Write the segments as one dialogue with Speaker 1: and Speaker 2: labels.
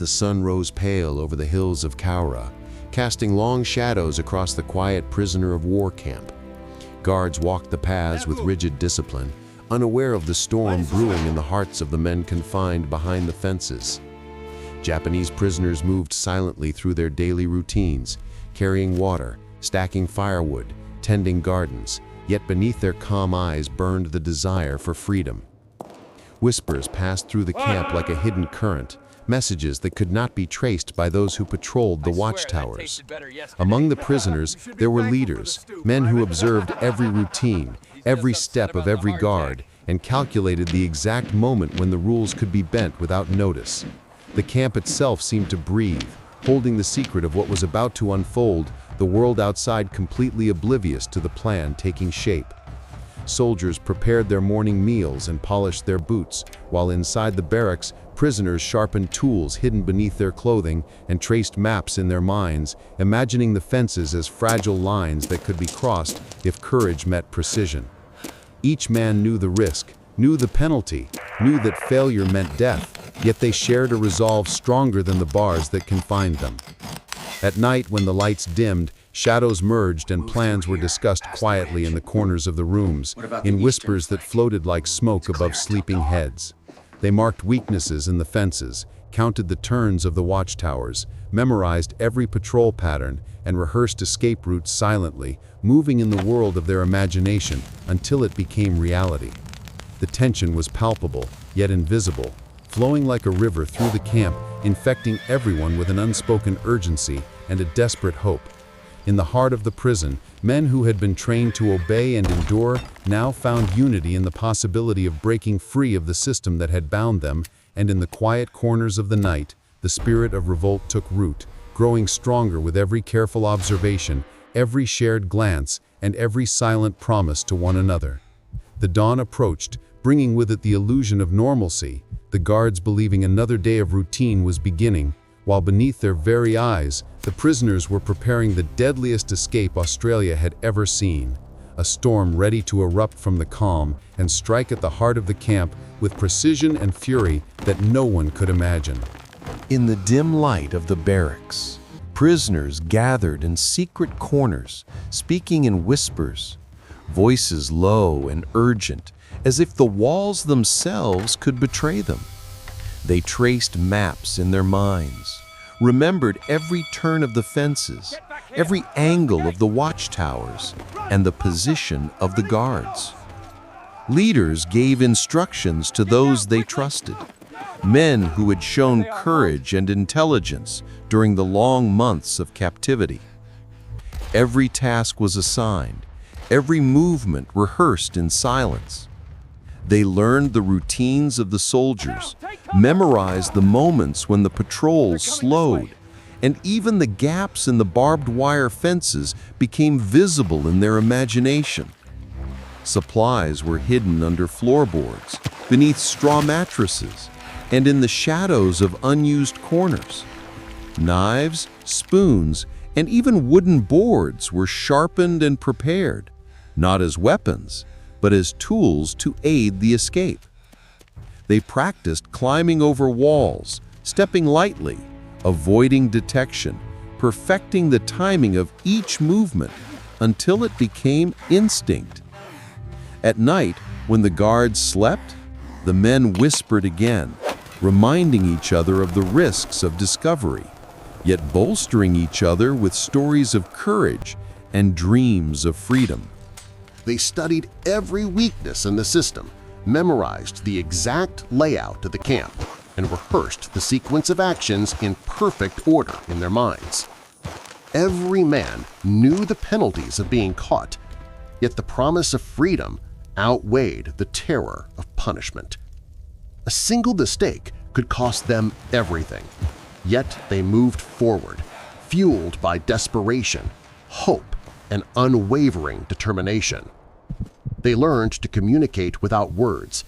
Speaker 1: the sun rose pale over the hills of Cowra, casting long shadows across the quiet prisoner of war camp. Guards walked the paths with rigid discipline, unaware of the storm brewing in the hearts of the men confined behind the fences. Japanese prisoners moved silently through their daily routines, carrying water, stacking firewood, tending gardens, yet beneath their calm eyes burned the desire for freedom. Whispers passed through the camp like a hidden current, messages that could not be traced by those who patrolled the watchtowers. Among the prisoners, there were leaders, men who observed every routine, every step of every guard, and calculated the exact moment when the rules could be bent without notice. The camp itself seemed to breathe, holding the secret of what was about to unfold, the world outside completely oblivious to the plan taking shape. Soldiers prepared their morning meals and polished their boots, while inside the barracks, prisoners sharpened tools hidden beneath their clothing and traced maps in their minds, imagining the fences as fragile lines that could be crossed if courage met precision. Each man knew the risk, knew the penalty, knew that failure meant death, yet they shared a resolve stronger than the bars that confined them. At night, when the lights dimmed, shadows merged and plans were discussed quietly in the corners of the rooms, in whispers that floated like smoke above sleeping heads. They marked weaknesses in the fences, counted the turns of the watchtowers, memorized every patrol pattern, and rehearsed escape routes silently, moving in the world of their imagination until it became reality. The tension was palpable, yet invisible, flowing like a river through the camp, infecting everyone with an unspoken urgency and a desperate hope. In the heart of the prison, men who had been trained to obey and endure now found unity in the possibility of breaking free of the system that had bound them, and in the quiet corners of the night, the spirit of revolt took root, growing stronger with every careful observation, every shared glance, and every silent promise to one another. The dawn approached, bringing with it the illusion of normalcy, the guards believing another day of routine was beginning, while beneath their very eyes, the prisoners were preparing the deadliest escape Australia had ever seen, a storm ready to erupt from the calm and strike at the heart of the camp with precision and fury that no one could imagine.
Speaker 2: In the dim light of the barracks, prisoners gathered in secret corners, speaking in whispers, voices low and urgent, as if the walls themselves could betray them. They traced maps in their minds, remembered every turn of the fences, every angle of the watchtowers, and the position of the guards. Leaders gave instructions to those they trusted, men who had shown courage and intelligence during the long months of captivity. Every task was assigned, every movement rehearsed in silence. They learned the routines of the soldiers, memorized the moments when the patrols slowed, and even the gaps in the barbed wire fences became visible in their imagination. Supplies were hidden under floorboards, beneath straw mattresses, and in the shadows of unused corners. Knives, spoons, and even wooden boards were sharpened and prepared, not as weapons, but as tools to aid the escape. They practiced climbing over walls, stepping lightly, avoiding detection, perfecting the timing of each movement until it became instinct. At night, when the guards slept, the men whispered again, reminding each other of the risks of discovery, yet bolstering each other with stories of courage and dreams of freedom.
Speaker 3: They studied every weakness in the system, memorized the exact layout of the camp, and rehearsed the sequence of actions in perfect order in their minds. Every man knew the penalties of being caught, yet the promise of freedom outweighed the terror of punishment. A single mistake could cost them everything, yet they moved forward, fueled by desperation, hope, and unwavering determination. They learned to communicate without words.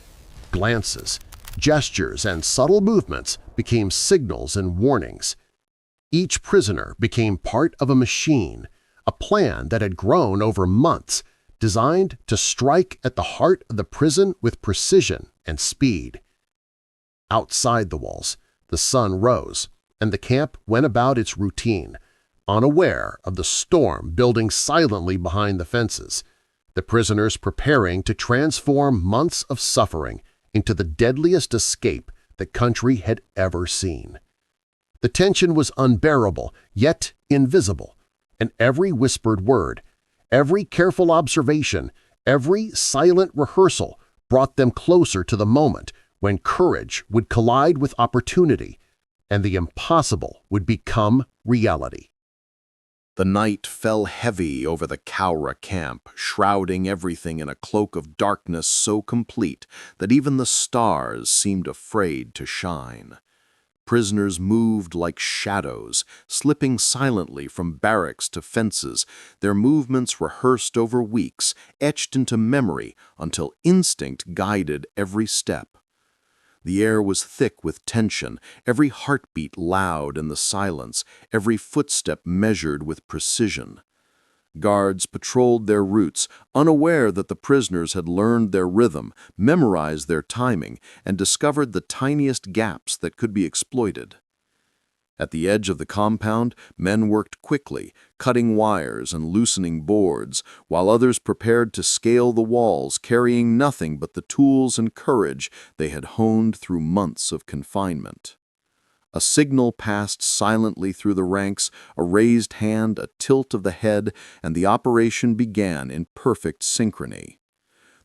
Speaker 3: Glances, gestures, and subtle movements became signals and warnings. Each prisoner became part of a machine, a plan that had grown over months, designed to strike at the heart of the prison with precision and speed. Outside the walls, the sun rose, and the camp went about its routine, unaware of the storm building silently behind the fences, the prisoners preparing to transform months of suffering into the deadliest escape the country had ever seen. The tension was unbearable, yet invisible, and every whispered word, every careful observation, every silent rehearsal brought them closer to the moment when courage would collide with opportunity and the impossible would become reality.
Speaker 2: The night fell heavy over the Cowra camp, shrouding everything in a cloak of darkness so complete that even the stars seemed afraid to shine. Prisoners moved like shadows, slipping silently from barracks to fences, their movements rehearsed over weeks, etched into memory until instinct guided every step. The air was thick with tension, every heartbeat loud in the silence, every footstep measured with precision. Guards patrolled their routes, unaware that the prisoners had learned their rhythm, memorized their timing, and discovered the tiniest gaps that could be exploited. At the edge of the compound, men worked quickly, cutting wires and loosening boards, while others prepared to scale the walls, carrying nothing but the tools and courage they had honed through months of confinement. A signal passed silently through the ranks, a raised hand, a tilt of the head, and the operation began in perfect synchrony.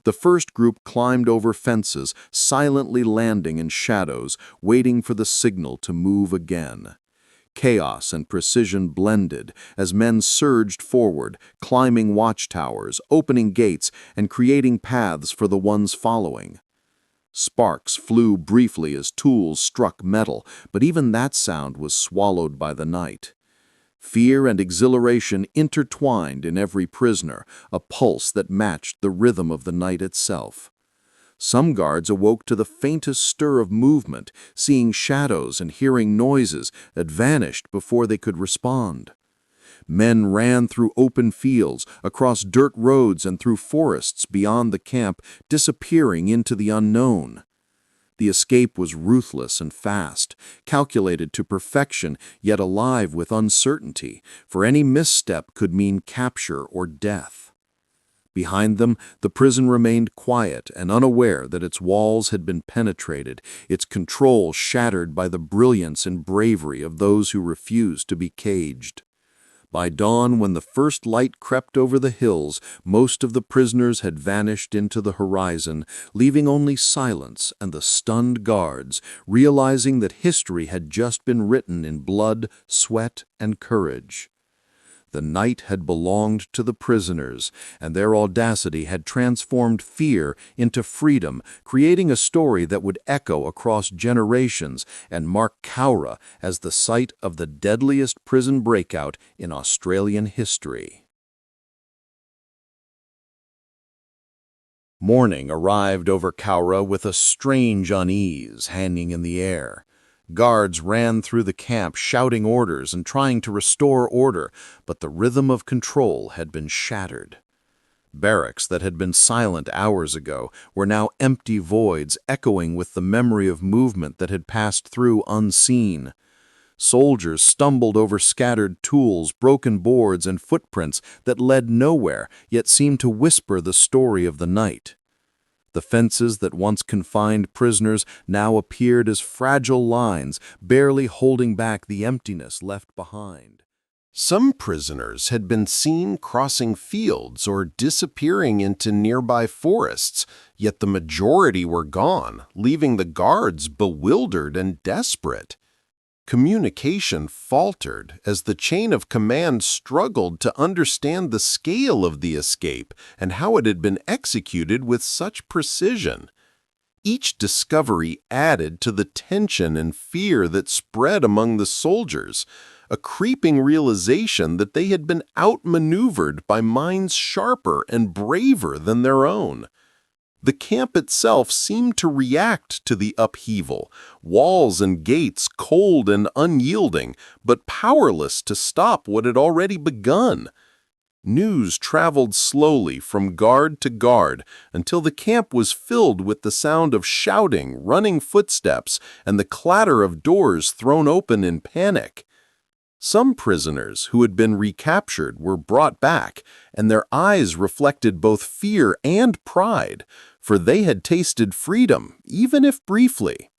Speaker 2: The first group climbed over fences, silently landing in shadows, waiting for the signal to move again. Chaos and precision blended as men surged forward, climbing watchtowers, opening gates, and creating paths for the ones following. Sparks flew briefly as tools struck metal, but even that sound was swallowed by the night. Fear and exhilaration intertwined in every prisoner, a pulse that matched the rhythm of the night itself. Some guards awoke to the faintest stir of movement, seeing shadows and hearing noises that vanished before they could respond. Men ran through open fields, across dirt roads and through forests beyond the camp, disappearing into the unknown. The escape was ruthless and fast, calculated to perfection, yet alive with uncertainty, for any misstep could mean capture or death. Behind them, the prison remained quiet and unaware that its walls had been penetrated, its control shattered by the brilliance and bravery of those who refused to be caged. By dawn, when the first light crept over the hills, most of the prisoners had vanished into the horizon, leaving only silence and the stunned guards, realizing that history had just been written in blood, sweat, and courage. The night had belonged to the prisoners, and their audacity had transformed fear into freedom, creating a story that would echo across generations and mark Cowra as the site of the deadliest prison breakout in Australian history. Morning arrived over Cowra with a strange unease hanging in the air. Guards ran through the camp shouting orders and trying to restore order, but the rhythm of control had been shattered. Barracks that had been silent hours ago were now empty voids echoing with the memory of movement that had passed through unseen. Soldiers stumbled over scattered tools, broken boards, and footprints that led nowhere, yet seemed to whisper the story of the night. The fences that once confined prisoners now appeared as fragile lines, barely holding back the emptiness left behind.
Speaker 1: Some prisoners had been seen crossing fields or disappearing into nearby forests, yet the majority were gone, leaving the guards bewildered and desperate. Communication faltered as the chain of command struggled to understand the scale of the escape and how it had been executed with such precision. Each discovery added to the tension and fear that spread among the soldiers, a creeping realization that they had been outmaneuvered by minds sharper and braver than their own. The camp itself seemed to react to the upheaval, walls and gates cold and unyielding, but powerless to stop what had already begun.
Speaker 2: News traveled slowly from guard to guard until the camp was filled with the sound of shouting, running footsteps, and the clatter of doors thrown open in panic. Some prisoners who had been recaptured were brought back, and their eyes reflected both fear and pride, for they had tasted freedom, even if briefly.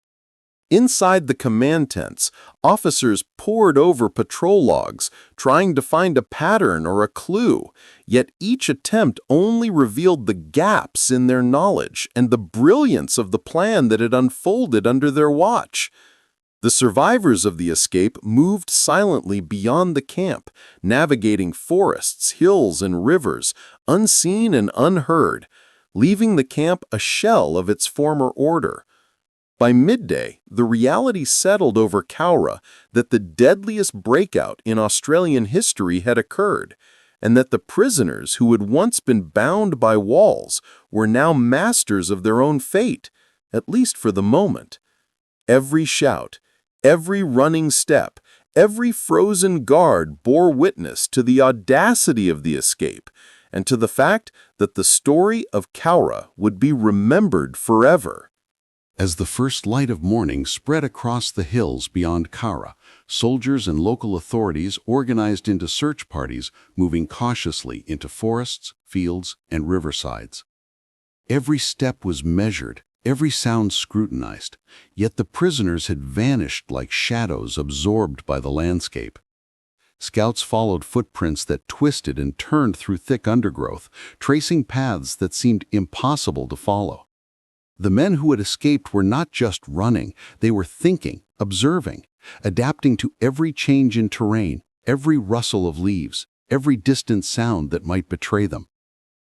Speaker 2: Inside the command tents, officers pored over patrol logs, trying to find a pattern or a clue, yet each attempt only revealed the gaps in their knowledge and the brilliance of the plan that had unfolded under their watch. The survivors of the escape moved silently beyond the camp, navigating forests, hills, and rivers, unseen and unheard, leaving the camp a shell of its former order. By midday, the reality settled over Cowra that the deadliest breakout in Australian history had occurred, and that the prisoners who had once been bound by walls were now masters of their own fate, at least for the moment. Every shout, every running step, every frozen guard bore witness to the audacity of the escape and to the fact that the story of Cowra would be remembered forever.
Speaker 1: As the first light of morning spread across the hills beyond Cowra, soldiers and local authorities organized into search parties, moving cautiously into forests, fields, and riversides. Every step was measured, every sound scrutinized, yet the prisoners had vanished like shadows absorbed by the landscape. Scouts followed footprints that twisted and turned through thick undergrowth, tracing paths that seemed impossible to follow. The men who had escaped were not just running, they were thinking, observing, adapting to every change in terrain, every rustle of leaves, every distant sound that might betray them.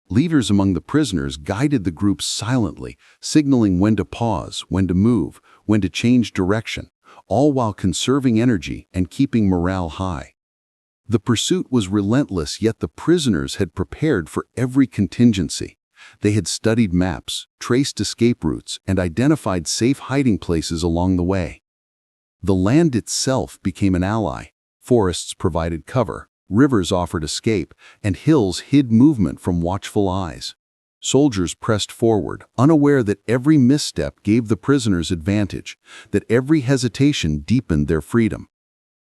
Speaker 1: Leaders among the prisoners guided the group silently, signaling when to pause, when to move, when to change direction, all while conserving energy and keeping morale high. The pursuit was relentless, yet the prisoners had prepared for every contingency. They had studied maps, traced escape routes, and identified safe hiding places along the way. The land itself became an ally. Forests provided cover, rivers offered escape, and hills hid movement from watchful eyes. Soldiers pressed forward, unaware that every misstep gave the prisoners advantage, that every hesitation deepened their freedom.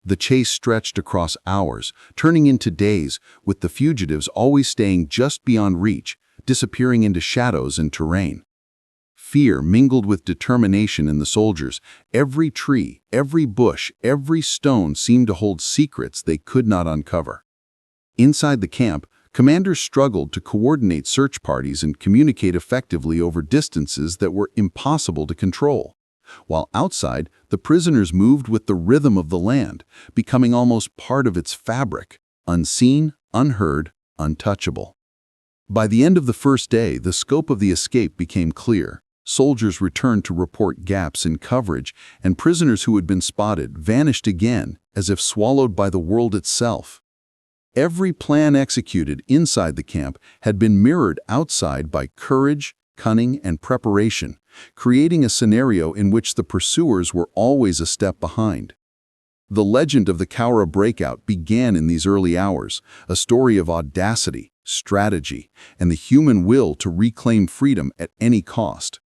Speaker 1: The chase stretched across hours, turning into days, with the fugitives always staying just beyond reach, disappearing into shadows and terrain. Fear mingled with determination in the soldiers. Every tree, every bush, every stone seemed to hold secrets they could not uncover. Inside the camp, commanders struggled to coordinate search parties and communicate effectively over distances that were impossible to control. While outside, the prisoners moved with the rhythm of the land, becoming almost part of its fabric, unseen, unheard, untouchable. By the end of the first day, the scope of the escape became clear. Soldiers returned to report gaps in coverage, and prisoners who had been spotted vanished again, as if swallowed by the world itself. Every plan executed inside the camp had been mirrored outside by courage, cunning, and preparation, creating a scenario in which the pursuers were always a step behind. The legend of the Cowra Breakout began in these early hours, a story of audacity, strategy, and the human will to reclaim freedom at any cost.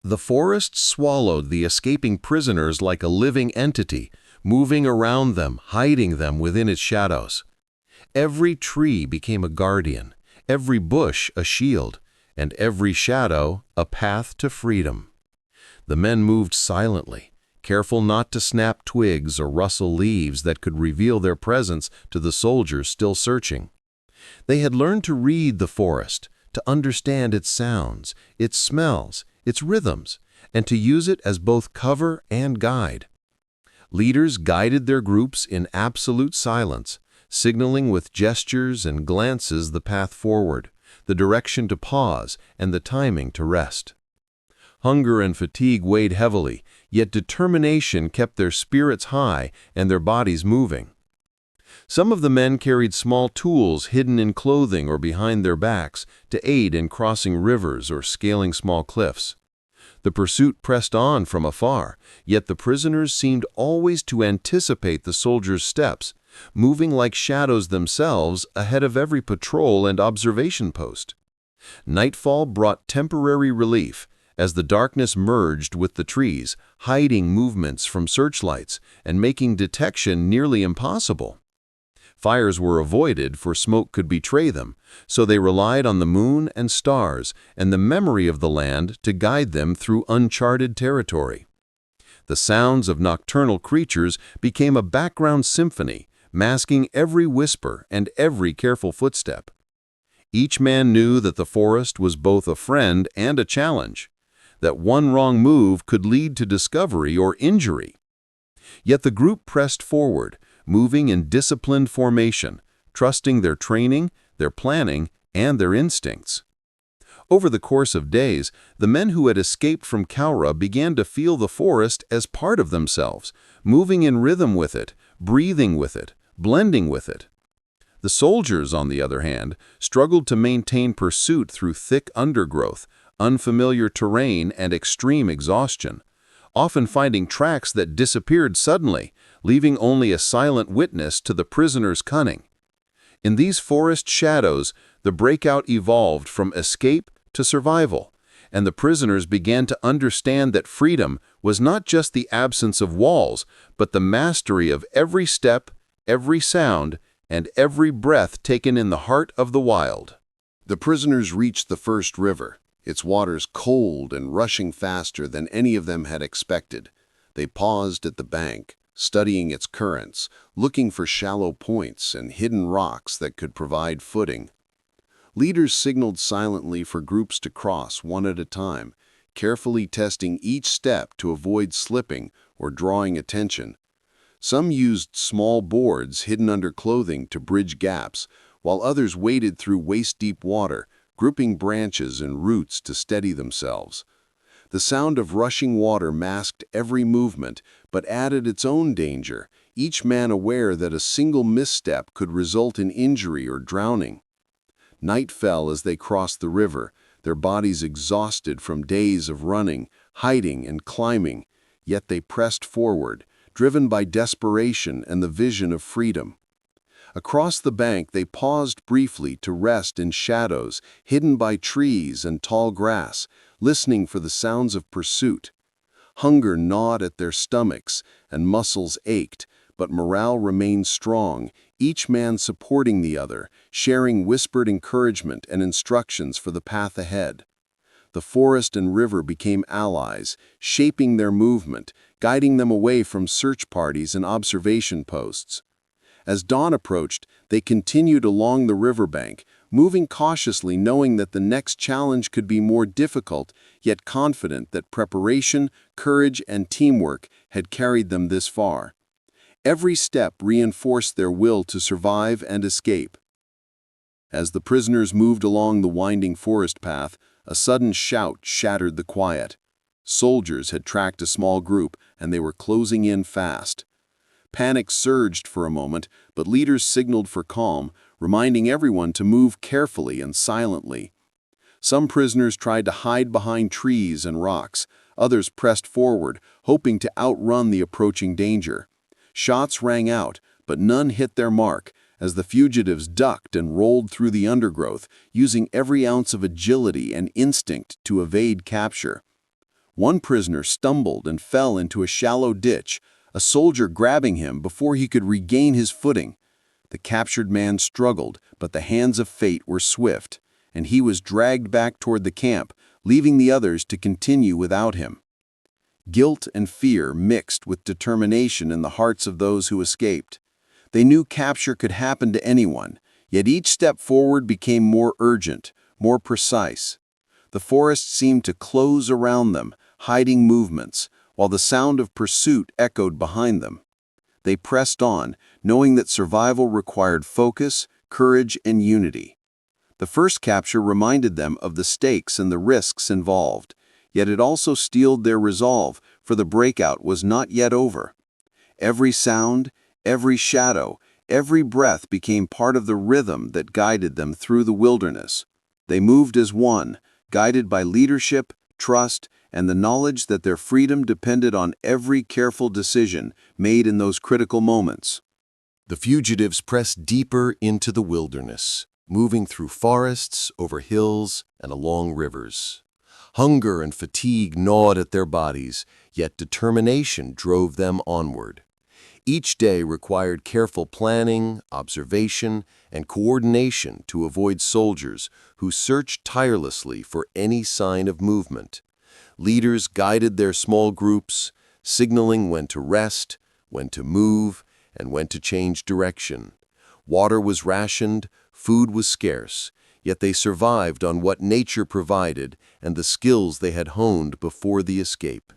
Speaker 1: The forest swallowed the escaping prisoners like a living entity, moving around them, hiding them within its shadows. Every tree became a guardian, every bush a shield, and every shadow a path to freedom. The men moved silently, careful not to snap twigs or rustle leaves that could reveal their presence to the soldiers still searching. They had learned to read the forest, to understand its sounds, its smells, its rhythms, and to use it as both cover and guide. Leaders guided their groups in absolute silence, signaling with gestures and glances the path forward, the direction to pause, and the timing to rest. Hunger and fatigue weighed heavily, yet determination kept their spirits high and their bodies moving. Some of the men carried small tools hidden in clothing or behind their backs to aid in crossing rivers or scaling small cliffs. The pursuit pressed on from afar, yet the prisoners seemed always to anticipate the soldiers' steps,
Speaker 2: moving like shadows themselves ahead of every patrol and observation post. Nightfall brought temporary relief as the darkness merged with the trees, hiding movements from searchlights and making detection nearly impossible. Fires were avoided, for smoke could betray them, so they relied on the moon and stars and the memory of the land to guide them through uncharted territory. The sounds of nocturnal creatures became a background symphony, masking every whisper and every careful footstep. Each man knew that the forest was both a friend and a challenge, that one wrong move could lead to discovery or injury. Yet the group pressed forward, moving in disciplined formation, trusting their training, their planning, and their instincts. Over the course of days, the men who had escaped from Cowra began to feel the forest as part of themselves, moving in rhythm with it, breathing with it, blending with it. The soldiers, on the other hand, struggled to maintain pursuit through thick undergrowth, unfamiliar terrain, and extreme exhaustion, often finding tracks that disappeared suddenly, leaving only a silent witness to the prisoner's cunning. In these forest shadows, the breakout evolved from escape to survival, and the prisoners began to understand that freedom was not just the absence of walls, but the mastery of every step, every sound, and every breath taken in the heart of the wild.
Speaker 3: The prisoners reached the first river, its waters cold and rushing faster than any of them had expected. They paused at the bank, studying its currents, looking for shallow points and hidden rocks that could provide footing. Leaders signaled silently for groups to cross one at a time, carefully testing each step to avoid slipping or drawing attention. Some used small boards hidden under clothing to bridge gaps, while others waded through waist-deep water, grouping branches and roots to steady themselves. The sound of rushing water masked every movement, but added its own danger, each man aware that a single misstep could result in injury or drowning. Night fell as they crossed the river, their bodies exhausted from days of running, hiding, and climbing, yet they pressed forward, driven by desperation and the vision of freedom. Across the bank they paused briefly to rest in shadows, hidden by trees and tall grass, listening for the sounds of pursuit. Hunger gnawed at their stomachs, and muscles ached, but morale remained strong, each man supporting the other, sharing whispered encouragement and instructions for the path ahead. The forest and river became allies, shaping their movement, guiding them away from search parties and observation posts. As dawn approached, they continued along the riverbank, moving cautiously, knowing that the next challenge could be more difficult, yet confident that preparation, courage, and teamwork had carried them this far. Every step reinforced their will to survive and escape. As the prisoners moved along the winding forest path, a sudden shout shattered the quiet. Soldiers had tracked a small group, and they were closing in fast. Panic surged for a moment, but leaders signaled for calm, reminding everyone to move carefully and silently. Some prisoners tried to hide behind trees and rocks. Others pressed forward, hoping to outrun the approaching danger. Shots rang out, but none hit their mark, as the fugitives ducked and rolled through the undergrowth, using every ounce of agility and instinct to evade capture. One prisoner stumbled and fell into a shallow ditch, a soldier grabbing him before he could regain his footing. The captured man struggled, but the hands of fate were swift, and he was dragged back toward the camp, leaving the others to continue without him. Guilt and fear mixed with determination in the hearts of those who escaped. They knew capture could happen to anyone, yet each step forward became more urgent, more precise. The forest seemed to close around them, hiding movements, while the sound of pursuit echoed behind them. They pressed on, knowing that survival required focus, courage, and unity. The first capture reminded them of the stakes and the risks involved, yet it also steeled their resolve, for the breakout was not yet over. Every sound, every shadow, every breath became part of the rhythm that guided them through the wilderness. They moved as one, guided by leadership, trust, and the knowledge that their freedom depended on every careful decision made in those critical moments.
Speaker 2: The fugitives pressed deeper into the wilderness, moving through forests, over hills, and along rivers. Hunger and fatigue gnawed at their bodies, yet determination drove them onward. Each day required careful planning, observation, and coordination to avoid soldiers who searched tirelessly for any sign of movement. Leaders guided their small groups, signaling when to rest, when to move, and when to change direction. Water was rationed, food was scarce, yet they survived on what nature provided and the skills they had honed before the escape.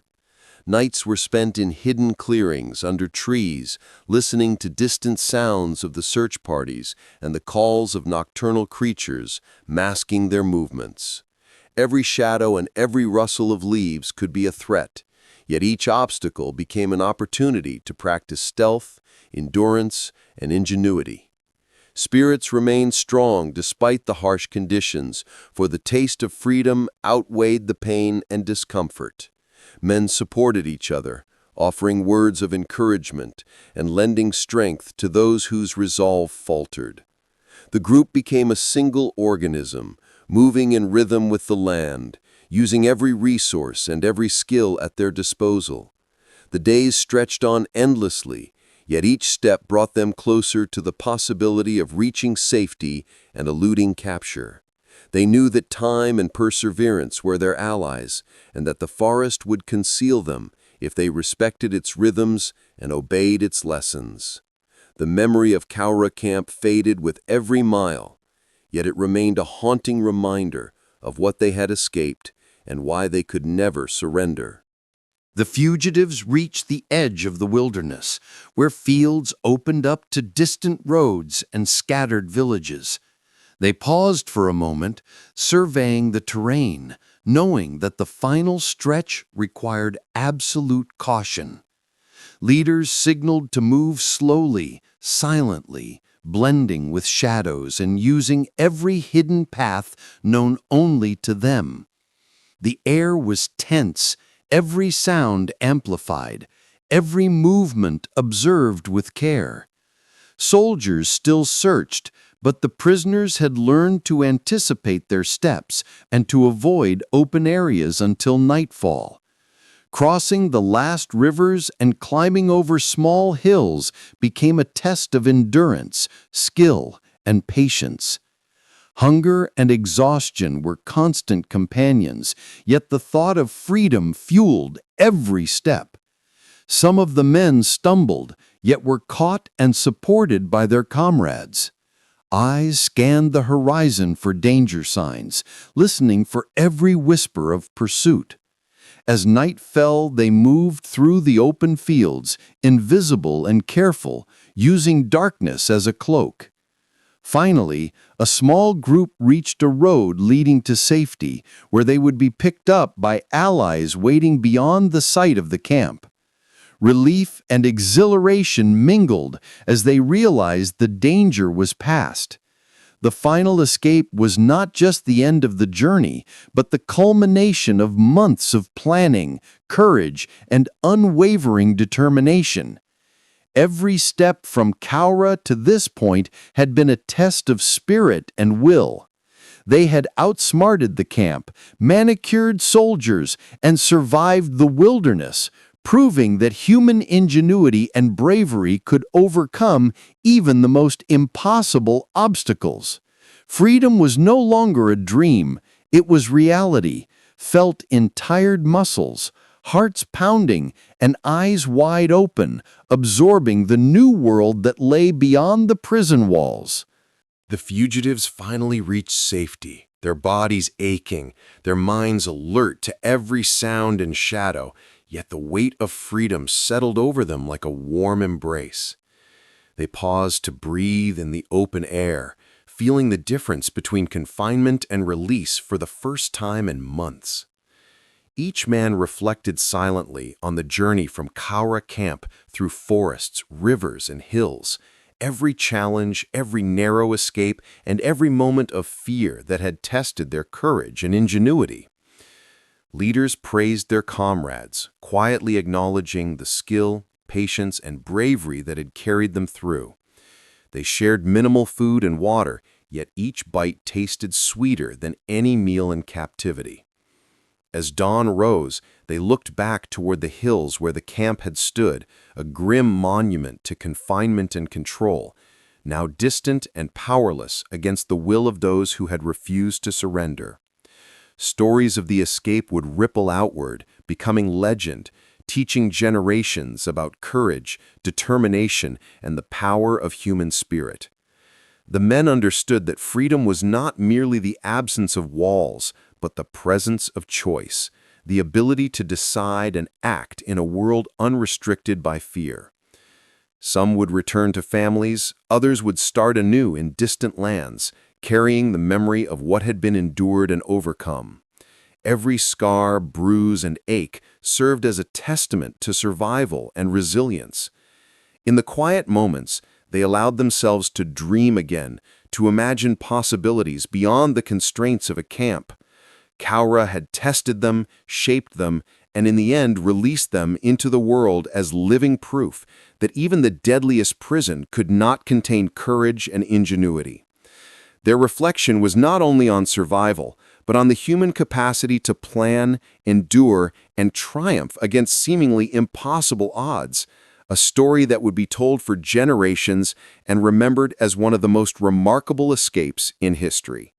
Speaker 2: Nights were spent in hidden clearings under trees, listening to distant sounds of the search parties and the calls of nocturnal creatures, masking their movements. Every shadow and every rustle of leaves could be a threat, yet each obstacle became an opportunity to practice stealth, endurance, and ingenuity. Spirits remained strong despite the harsh conditions, for the taste of freedom outweighed the pain and discomfort. Men supported each other, offering words of encouragement and lending strength to those whose resolve faltered. The group became a single organism, moving in rhythm with the land, using every resource and every skill at their disposal. The days stretched on endlessly, yet each step brought them closer to the possibility of reaching safety and eluding capture. They knew that time and perseverance were their allies, and that the forest would conceal them if they respected its rhythms and obeyed its lessons. The memory of Cowra Camp faded with every mile, yet it remained a haunting reminder of what they had escaped and why they could never surrender.
Speaker 4: The fugitives reached the edge of the wilderness, where fields opened up to distant roads and scattered villages. They paused for a moment, surveying the terrain, knowing that the final stretch required absolute caution. Leaders signaled to move slowly, silently, blending with shadows and using every hidden path known only to them. The air was tense, every sound amplified, every movement observed with care. Soldiers still searched, but the prisoners had learned to anticipate their steps and to avoid open areas until nightfall. Crossing the last rivers and climbing over small hills became a test of endurance, skill, and patience. Hunger and exhaustion were constant companions, yet the thought of freedom fueled every step. Some of the men stumbled, yet were caught and supported by their comrades. Eyes scanned the horizon for danger signs, listening for every whisper of pursuit. As night fell, they moved through the open fields, invisible and careful, using darkness as a cloak. Finally, a small group reached a road leading to safety, where they would be picked up by allies waiting beyond the site of the camp. Relief and exhilaration mingled as they realized the danger was past. The final escape was not just the end of the journey, but the culmination of months of planning, courage, and unwavering determination. Every step from Cowra to this point had been a test of spirit and will. They had outsmarted the camp, manicured soldiers, and survived the wilderness, proving that human ingenuity and bravery could overcome even the most impossible obstacles. Freedom was no longer a dream, it was reality, felt in tired muscles, hearts pounding, and eyes wide open, absorbing the new world that lay beyond the prison walls.
Speaker 2: The fugitives finally reached safety, their bodies aching, their minds alert to every sound and shadow, yet the weight of freedom settled over them like a warm embrace. They paused to breathe in the open air, feeling the difference between confinement and release for the first time in months. Each man reflected silently on the journey from Cowra Camp through forests, rivers, and hills, every challenge, every narrow escape, and every moment of fear that had tested their courage and ingenuity. Leaders praised their comrades, quietly acknowledging the skill, patience, and bravery that had carried them through. They shared minimal food and water, yet each bite tasted sweeter than any meal in captivity. As dawn rose, they looked back toward the hills where the camp had stood, a grim monument to confinement and control, now distant and powerless against the will of those who had refused to surrender. Stories of the escape would ripple outward, becoming legend, teaching generations about courage, determination, and the power of human spirit. The men understood that freedom was not merely the absence of walls, but the presence of choice, the ability to decide and act in a world unrestricted by fear. Some would return to families, others would start anew in distant lands, carrying the memory of what had been endured and overcome. Every scar, bruise, and ache served as a testament to survival and resilience. In the quiet moments, they allowed themselves to dream again, to imagine possibilities beyond the constraints of a camp. Cowra had tested them, shaped them, and in the end released them into the world as living proof that even the deadliest prison could not contain courage and ingenuity. Their reflection was not only on survival, but on the human capacity to plan, endure, and triumph against seemingly impossible odds, a story that would be told for generations and remembered as one of the most remarkable escapes in history.